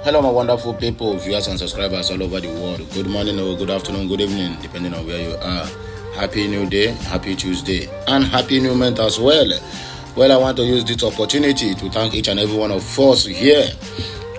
Hello, my wonderful people, viewers and subscribers all over the world. Good morning or good afternoon, good evening, depending on where you are. Happy New Day, Happy Tuesday, and Happy New Month as well. Well, I want to use this opportunity to thank each and every one of us here,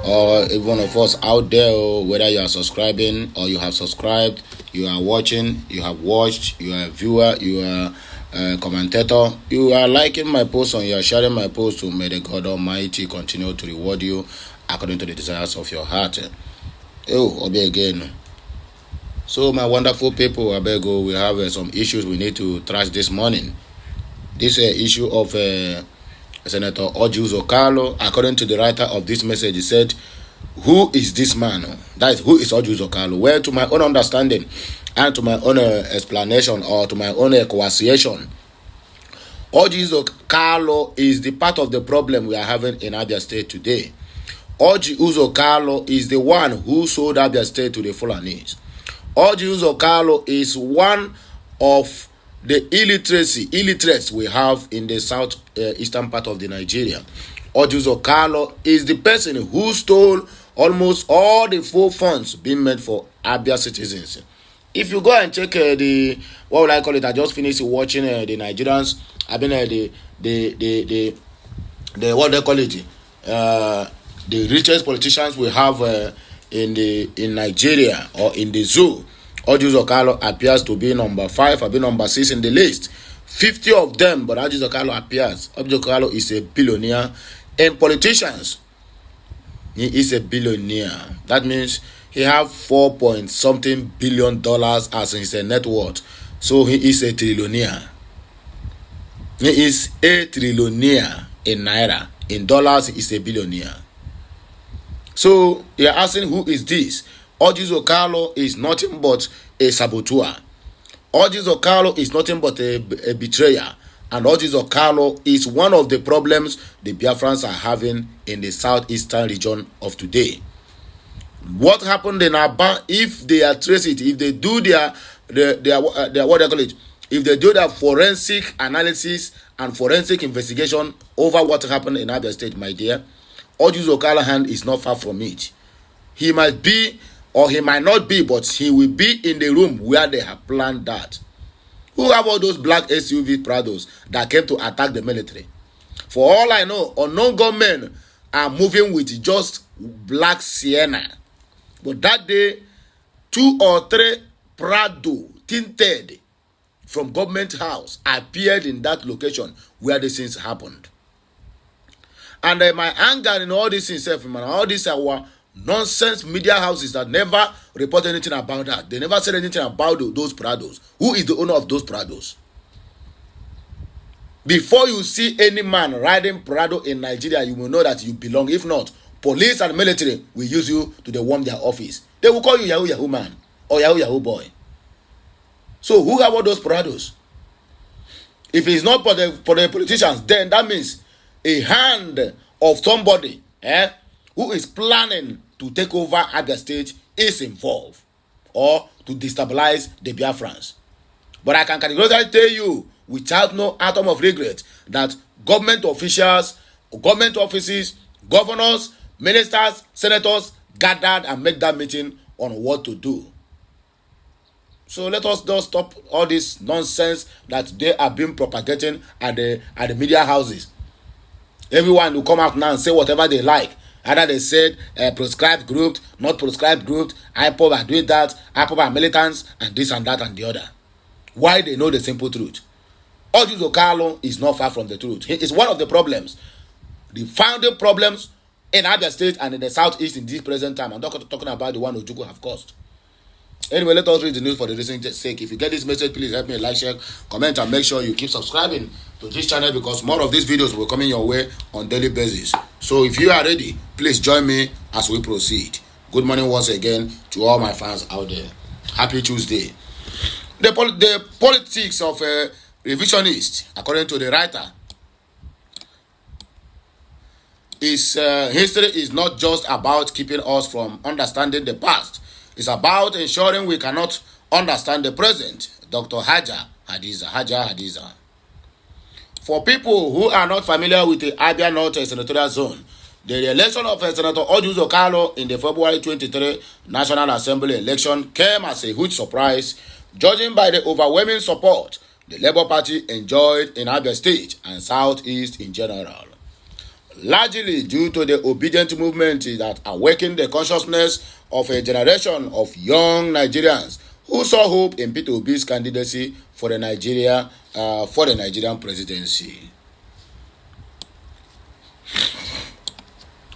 or every one of us out there, whether you are subscribing or you have subscribed, you are watching, you have watched, you are a viewer, you are a commentator, you are liking my post and you are sharing my post. May the God Almighty continue to reward you according to the desires of your heart. Oh, Obi again. So, my wonderful people, I beg you, we have some issues we need to trash this morning. This issue of Senator Orji Uzor Kalu, according to the writer of this message, he said, who is this man? That is, who is Orji Uzor Kalu? Well, to my own understanding and to my own explanation or to my own coercion, Orji Uzor Kalu is the part of the problem we are having in Abia State today. Orji Uzor Kalu is the one who sold Abia State to the Fulanis. Orji Uzor Kalu is one of the illiterates we have in the southeastern part of the Nigeria. Orji Uzor Kalu is the person who stole almost all the full funds being meant for Abia citizens. If you go and check what would I call it? I just finished watching the Nigerians. I've been the what they call it? The richest politicians we have in Nigeria or in the zoo. Orji Uzor Kalu appears to be number 5 or be number 6 in the list. 50 of them, but Orji Uzor Kalu appears. Orji Uzor Kalu is a billionaire in politicians. He is a billionaire. That means he have $4 billion as his net worth. So he is a trillionaire. He is a trillionaire in naira. In dollars, he is a billionaire. So you are asking, who is this? Orji Uzor Kalu is nothing but a saboteur. Orji Uzor Kalu is nothing but a betrayer. And Orji Uzor Kalu is one of the problems the Biafrans are having in the southeastern region of today. What happened in Aba, if they are trace it, if they do their what they call it, if they do their forensic analysis and forensic investigation over what happened in Abia State, my dear, Orji Uzor Kalu's hand is not far from it. He might be or he might not be, but he will be in the room where they have planned that. Who have all those black SUV Prados that came to attack the military? For all I know, unknown gunmen are moving with just black Sienna. But that day, 2 or 3 Prado tinted from government house appeared in that location where the things happened. And my anger in all this itself, man, all these our nonsense media houses that never report anything about that. They never said anything about those Prados. Who is the owner of those Prados? Before you see any man riding Prado in Nigeria, you will know that you belong. If not, police and military will use you to warm their office. They will call you Yahoo Yahoo man or Yahoo Yahoo boy. So who have all those Prados? If it's not for the politicians, then that means a hand of somebody who is planning to take over Abia State is involved or to destabilize the Biafrans. But I can categorically tell you without no atom of regret that government officials, government offices, governors, ministers, senators gathered and make that meeting on what to do. So let us just stop all this nonsense that they are being propagating at the media houses. Everyone will come out now and say whatever they like. Either they said prescribed group, not prescribed group, IPOB are doing that, IPOB are militants, and this and that and the other. Why? They know the simple truth. Orji Uzor Kalu is not far from the truth. He is one of the problems. The founding problems in Abia State and in the southeast in this present time. I'm not talking about the one Ojukwu have caused. Anyway, let us read the news for the reason's sake. If you get this message, please help me like, share, comment, and make sure you keep subscribing to this channel because more of these videos will come in your way on daily basis. So if you are ready, please join me as we proceed. Good morning once again to all my fans out there. Happy Tuesday. The politics of a revisionist, according to the writer, is history is not just about keeping us from understanding the past. It's about ensuring we cannot understand the present. Dr. Haja Hadiza. For people who are not familiar with the Abia North Senatorial Zone, The election of Senator Orji Uzor Kalu in the February 23 National Assembly election came as a huge surprise, judging by the overwhelming support the Labour Party enjoyed in Abia State and Southeast in general. Largely due to the obedient movement that awakened the consciousness of a generation of young Nigerians who saw hope in Peter Obi's candidacy for the Nigerian presidency.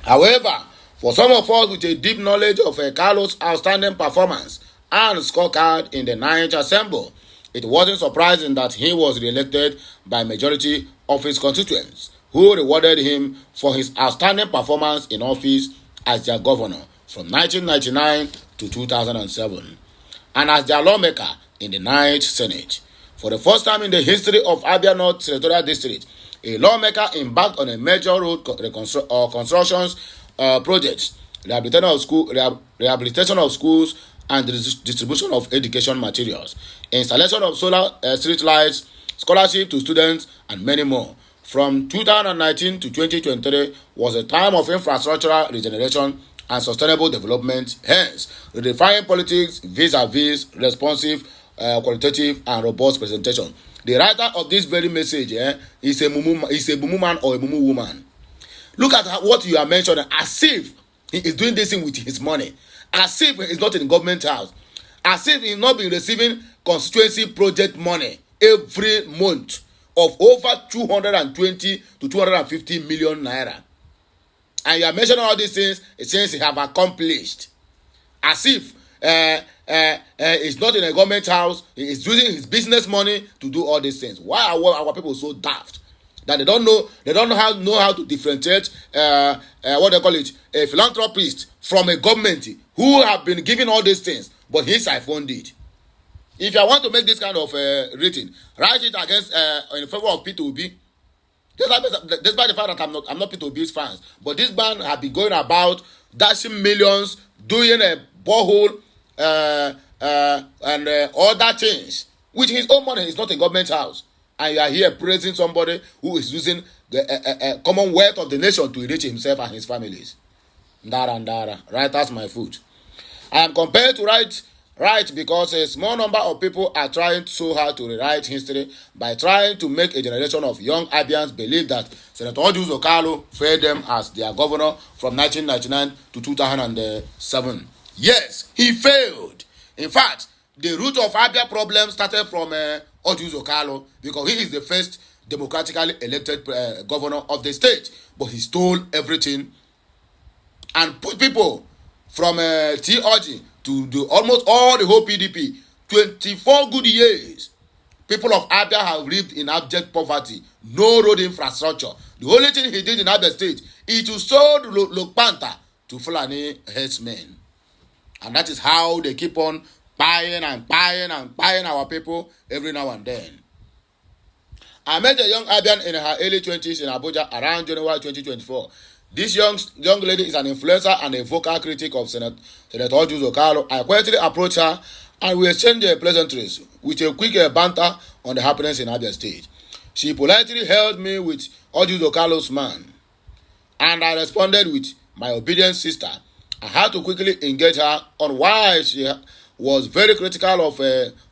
However, for some of us with a deep knowledge of Kalu's outstanding performance and scorecard in the 9th Assembly, it wasn't surprising that he was re-elected by majority of his constituents, who rewarded him for his outstanding performance in office as their governor from 1999 to 2007, and as their lawmaker in the 9th Senate. For the first time in the history of Abia North Senatorial District, a lawmaker embarked on a major road construction projects, rehabilitation of schools, and the distribution of education materials, installation of solar street lights, scholarship to students, and many more. From 2019 to 2023 was a time of infrastructural regeneration and sustainable development, hence redefining politics vis-a-vis responsive, qualitative, and robust presentation. The writer of this very message is a mumu man or a mumu woman. Look at what you are mentioning, as if he is doing this thing with his money, as if he is not in government house, as if he is not been receiving constituency project money every month of over 220 to 250 million naira. And you are mentioning all these things since he have accomplished. As if he's not in a government house, he is using his business money to do all these things. Why are our people so daft that they don't know how to differentiate what they call it, a philanthropist from a government who have been giving all these things, but he siphoned it. If you want to make this kind of rating, write it against in favor of Peter Obi. Despite the fact that I'm not Peter Obi's fans, but this man have been going about dashing millions, doing a borehole, and other things with his own money. It's not a government house, and you are here praising somebody who is using the commonwealth of the nation to enrich himself and his families. Dara, right? That's my food. I am compelled to write because a small number of people are trying so hard to rewrite history by trying to make a generation of young Abians believe that Senator Orji Uzor Kalu failed them as their governor from 1999 to 2007. Yes, he failed. In fact, the root of Abia problem started from Orji Uzor Kalu because he is the first democratically elected governor of the state, but he stole everything and put people from T. Orji to do almost all the whole PDP. 24 good years. People of Abia have lived in abject poverty. No road infrastructure. The only thing he did in Abia State is to sold Lokpanta to Fulani herdsmen. And that is how they keep on buying our people every now and then. I met a young Abian in her early 20s in Abuja around January 2024. This young lady is an influencer and a vocal critic of Senator Orji Uzor Kalu. I quietly approached her and we exchanged pleasantries with a quick banter on the happenings in Abia State. She politely held me with Orji Uzor Kalu's man, and I responded with my obedient sister. I had to quickly engage her on why she was very critical of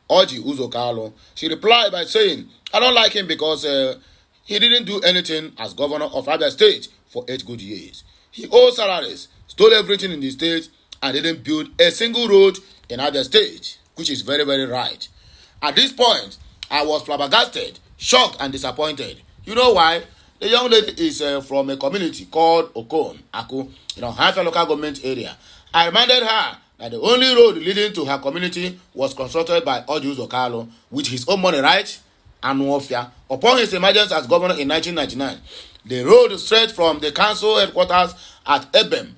Orji Uzor Kalu. She replied by saying, I don't like him because he didn't do anything as governor of Abia State for 8 good years. He owed salaries, stole everything in the state, and didn't build a single road in Abia State, which is very, very right. At this point, I was flabbergasted, shocked, and disappointed. You know why? The young lady is from a community called Aku, Haifa local government area. I reminded her that the only road leading to her community was constructed by Orji Uzor Kalu with his own money, right? And warfare. Upon his emergence as governor in 1999, the road straight from the council headquarters at Ebem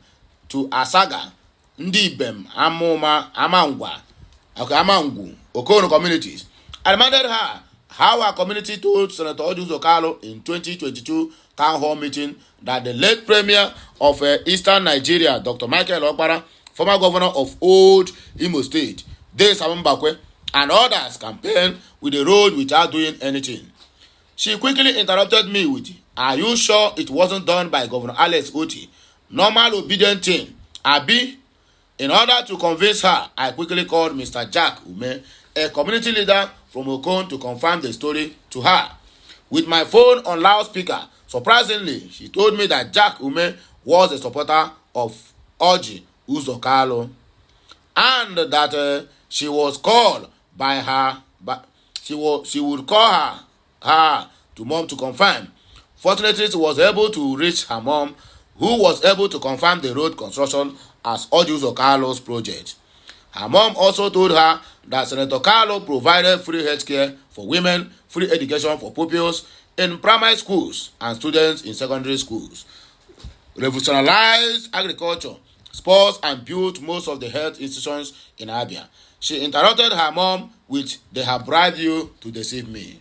to Asaga, Ndibem, Amangu, Okono communities. I reminded her how our community told Senator Orji Uzor Kalu in 2022 town hall meeting that the late premier of Eastern Nigeria, Dr. Michael Okpara, former governor of Old Imo State, De Samambakwe, and others campaigned with the road without doing anything. She quickly interrupted me with, are you sure it wasn't done by Governor Alex Oti normal obedient thing. Abi, in order to convince her, I quickly called Mr. Jack Ume, a community leader from Okon, to confirm the story to her. With my phone on loudspeaker, surprisingly, she told me that Jack Ume was a supporter of Orji Uzokalo, and that she was called by her, but she would call her to mom to confirm. Fortunately, she was able to reach her mom, who was able to confirm the road construction as Orji Uzokalo's project. Her mom also told her that Senator Carlo provided free healthcare for women, free education for pupils in primary schools and students in secondary schools, revolutionized agriculture, sports, and built most of the health institutions in Abia. She interrupted her mom with, "They have bribed you to deceive me."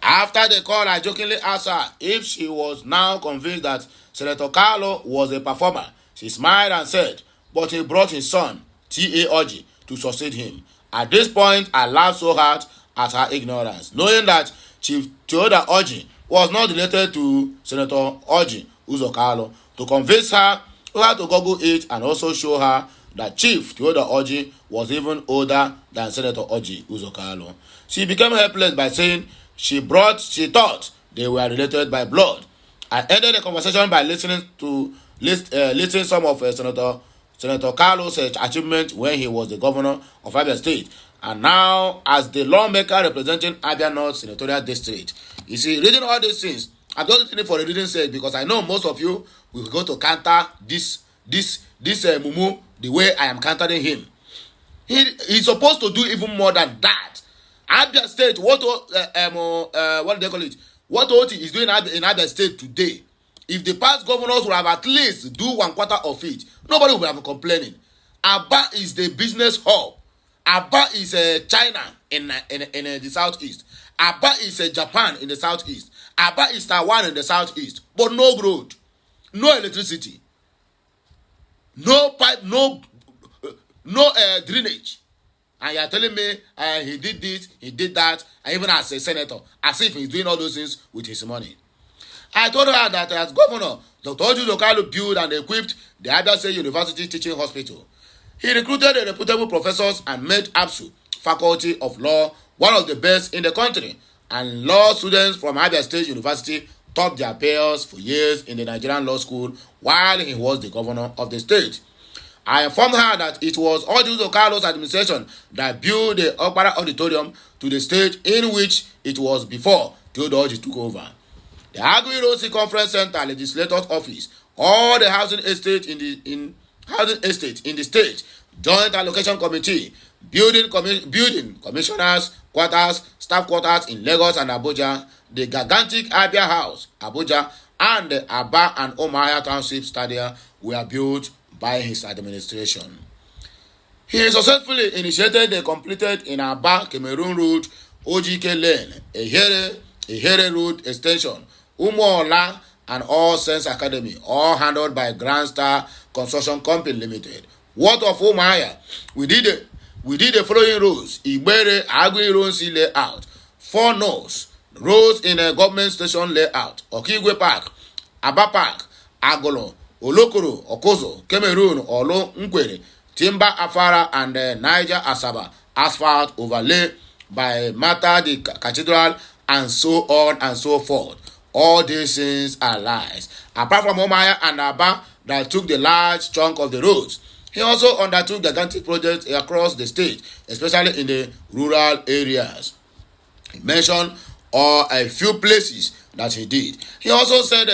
After the call, I jokingly asked her if she was now convinced that Senator Carlo was a performer. She smiled and said, "But he brought his son, T.A. Orji, to succeed him." At this point, I laughed so hard at her ignorance, knowing that Chief Theodore Orji was not related to Senator Orji Uzokalo. To convince her, we had to Google it and also show her that Chief Theodore Orji was even older than Senator Orji Uzokalo. She became helpless by saying she thought they were related by blood. I ended the conversation by listening some of Senator Carlo's achievements when he was the governor of Abia State, and now as the lawmaker representing Abia North Senatorial District. You see, reading all these things, I'm just reading for the reading sake, because I know most of you will go to counter this Mumu the way I am countering him. He's supposed to do even more than that. Abia State, what do they call it? What OT is doing in Abia State today, if the past governors would have at least do 1/4 of it, nobody would have complaining. Aba is the business hub. Aba is China in the southeast. Aba is Japan in the southeast. Aba is Taiwan in the southeast. But no road, no electricity, no pipe, no drainage. And you are telling me he did this, he did that, and even as a senator, as if he's doing all those things with his money. I told her that as governor, Dr. Orji Uzokalo built and equipped the Abia State University Teaching Hospital. He recruited reputable professors and made ABSU, Faculty of Law, one of the best in the country, and law students from Abia State University topped their peers for years in the Nigerian law school while he was the governor of the state. I informed her that it was Orji Uzokalo's administration that built the Okpara Auditorium to the stage in which it was before Theodore Orji took over. The Agui-Rosi Conference Center, Legislator's Office, all the housing estate in the state, Joint Allocation Committee, building commissioners' quarters, staff quarters in Lagos and Abuja, the gigantic Abia House, Abuja, and the Aba and Omaya Township Stadia were built by his administration. He successfully initiated the completed in Aba Cameroon Road, OGK Lane, Ehere Road Extension, Umuola, and All Sense Academy, all handled by Grand Star Construction Company Limited. What of Umaya? We did the following roads: Igbere Agui-Rosi layout, 4 Norths, roads in a government station layout, Okigwe Park, Aba Park, Agolo, Olokoro, Okozo, Cameroon, Olo, Nkwere, Timber Afara, and Niger Asaba asphalt overlay by Mata the Cathedral, and so on and so forth. All these things are lies. Apart from Omaya and Aba that took the large chunk of the roads, he also undertook gigantic projects across the state, especially in the rural areas. He mentioned a few places that he did. He also said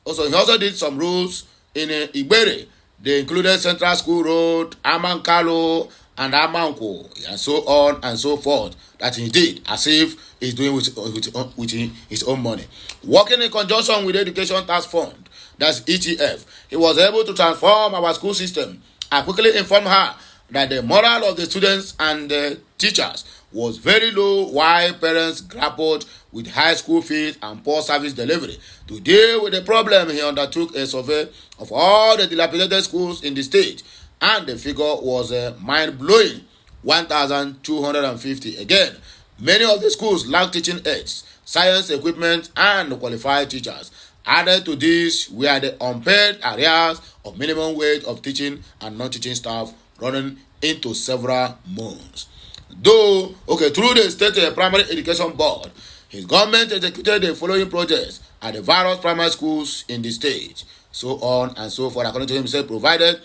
he also did some roads in Igbere. They included Central School Road, Amankalo, and Amanko, and so on and so forth, that he did, as if he's doing with his own money. Working in conjunction with the Education Task Fund, that's ETF, he was able to transform our school system. I quickly informed her that the morale of the students and the teachers was very low while parents grappled with high school fees and poor service delivery. To deal with the problem, he undertook a survey of all the dilapidated schools in the state, and the figure was mind-blowing, 1,250. Again, many of the schools lack teaching aids, science equipment, and qualified teachers. Added to this were the unpaid arrears of minimum wage of teaching and non-teaching staff running into several months. Though, through the State Primary Education Board, his government executed the following projects at the various primary schools in the state, so on and so forth. According to him, he said provided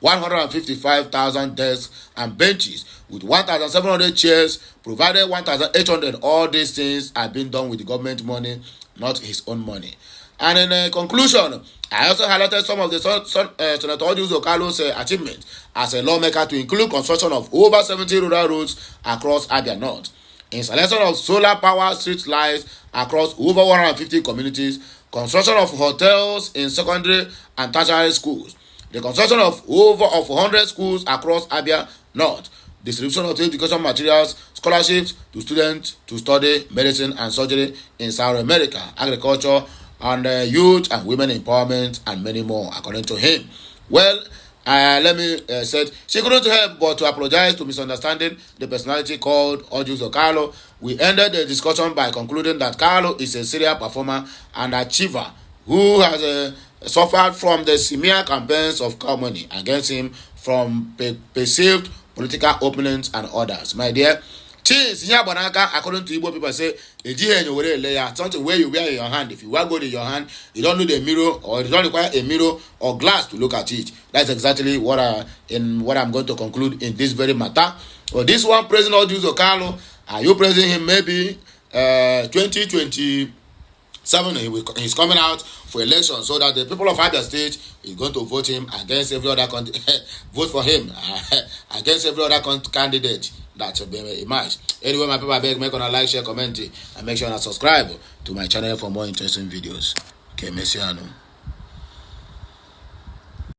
155,000 desks and benches with 1,700 chairs, provided 1,800. All these things are being done with the government money, not his own money. And in conclusion, I also highlighted some of the Senator Odius Okalo's achievements as a lawmaker to include construction of over 70 rural roads across Abia North, installation of solar power street lights across over 150 communities, construction of hotels in secondary and tertiary schools, the construction of over 100 schools across Abia North, distribution of education materials, scholarships to students to study medicine and surgery in South America, agriculture, and youth and women empowerment, and many more, according to him. Well, let me say, she couldn't help but to apologize to misunderstanding the personality called Odius Okalo. We ended the discussion by concluding that Carlo is a serial performer and achiever who has suffered from the smear campaigns of cow money against him from perceived political opponents and others. My dear, things according to Igbo people say, something where you wear in your hand. If you wear gold in your hand, you don't need a mirror, or you don't require a mirror or glass to look at it. That's exactly what I'm going to conclude in this very matter. Well, this one, President Odius Okalo, are you praising him? Maybe 2027 he's coming out for election, so that the people of Abia State is going to vote him against every other vote for him against every other candidate that emerge. Anyway, my people, I beg, make on a like, share, comment, and make sure you subscribe to my channel for more interesting videos. Okay, Messiano.